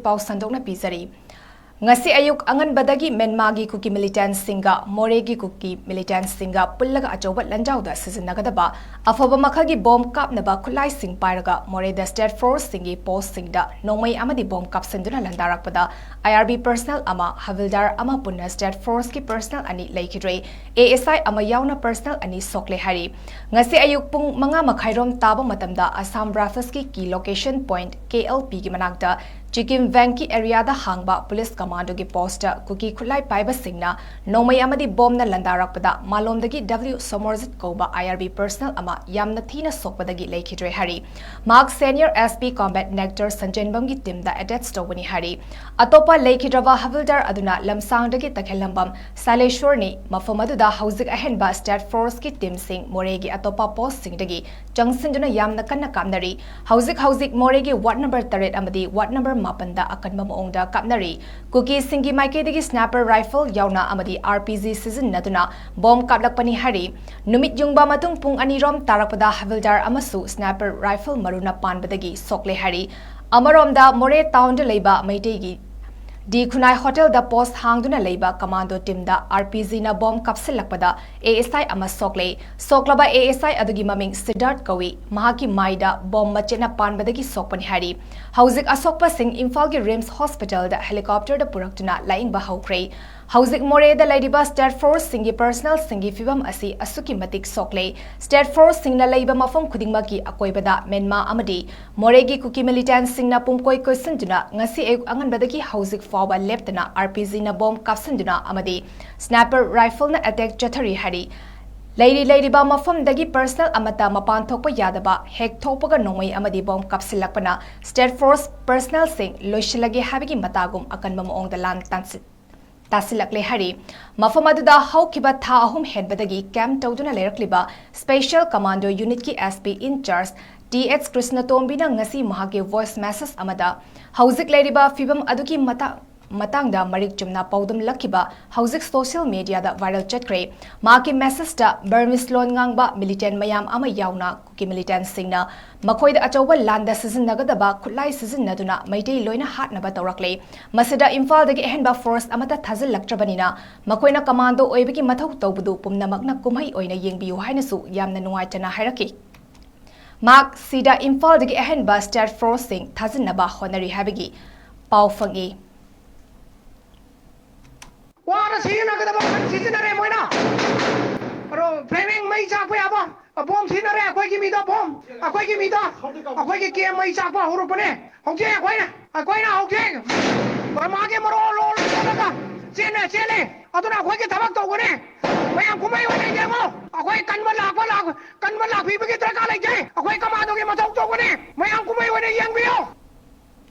पाउ संदोकना पिजरी ngasi ayuk angan badagi menmagi kuki militant singa moregi kuki militant singa pullaga achoba lanjauda sizinnagadaba afoba makhagi bomb kapnaba khulai sing pairaga Moreh Da state force singi post Singda Nongmei Amadi bomb Kapsinduna landarakpada IRB personnel ama HAVILDAR ama punna state force ki personnel ani LEIKHIDRE A.S.I ama YAONA personnel ani SHOKLE hari ngasi ayuk pung manga makhairom taba matamda Assam Rifles ki location point KLP ki manakta Chikim Vanki area da hangba police commando ki poster Kuki Khutlai Paibasingna Nongmei Amadi bomb na landarakpada malomdagi W Somorzit koba IRB personnel ama yamna thina sokpadagi LEIKHIDRE hari Mark senior SP combat nectar Sanjenbam ki team da attached tawani hari atopa LEIKHIDRE HAVILDAR aduna lamsangdagi takhelambam Saleshwar ni mafam aduda HOUJIK ahenba state force ki team sing Moreh gi atopa post singdagi jungsinduna yamna kanna kapnari HOUJIK Moreh gi ward number 8 amadi ward number Mapanda akanba maongda kapnari Kuki singi maikedi sniper rifle YAONA amadi RPG season naduna bomb kaplakpani hari numit jungba matung pung anirom tarakpada HAVILDAR amasu sniper rifle maruna panbadagi SHOKLE hari amaromda Moreh town de leiba maitegi D Khunai hotel da post hangduna leiba commando team da RPG na bomb kapsilakpada A.S.I ama SHOKLE A.S.I adugi maming Siddharth kawi mahaki maida bomb machena panbadagi sokpani hari HOUJIK asokpa sing Imphal gi Rims hospital da helicopter da puraktuna laing ba haukrei HOUJIK Moreh da laidiba state force singi personal singi fibam asi asuki matik SHOKLE state force singna leiba mafam khudingma ki akoibada menma amadi Moreh gi kuki militant singna pumkoi koisinduna ngasi ayuk anganbadagi HOUJIK fawba leptana RPG na bomb kapsinduna amadi sniper rifle na attack chathari hari Lady ba mafam dagi personal amata mapan thokpa yadaba hek thokpaga Nongmei amadi bomb kapsilakpana state force personal sing loisilage habigi matagum akanba maongda lan tasilakle hari mafam aduda haukiba tha ahum henbadagi camp tawduna lerakliba special commando unit ki SP in charge TH Krishnatombi na ngasi mahage voice message amada HOUJIK leriba fibam aduki matangda marik chumna paudum lakhiba HOUJIK social media da viral chatkre maki message da Burmese lon ngangba militant mayam ama yauna kuki militant singna makhoi da achoba landa season nagadaba khulai season naduna maitei loina hatnaba tawrakle masida Imphal dagi ehenba force amata thazil laktrabanina makhoina commando oibagi mathau tawbudu pumnamakna kumhai oina yengbiyu hainasu yamna nuaitana hairaki Mark sida Imphal dagi ehenba state force sing thazinaba honari habigi pau fangi Wara sina kada ba sina re moina ro framing mai cha pa ba bom sina re akoi ki mi da bom akoi ki mi da akoi ki ke mai cha pa huru pane hoje akoi na hoje par ma ke maro lo ka chele aduna akoi ki thabak to gone mai am kumai wa ne mo akoi kanwa la phi bi ki tra ka lai jai akoi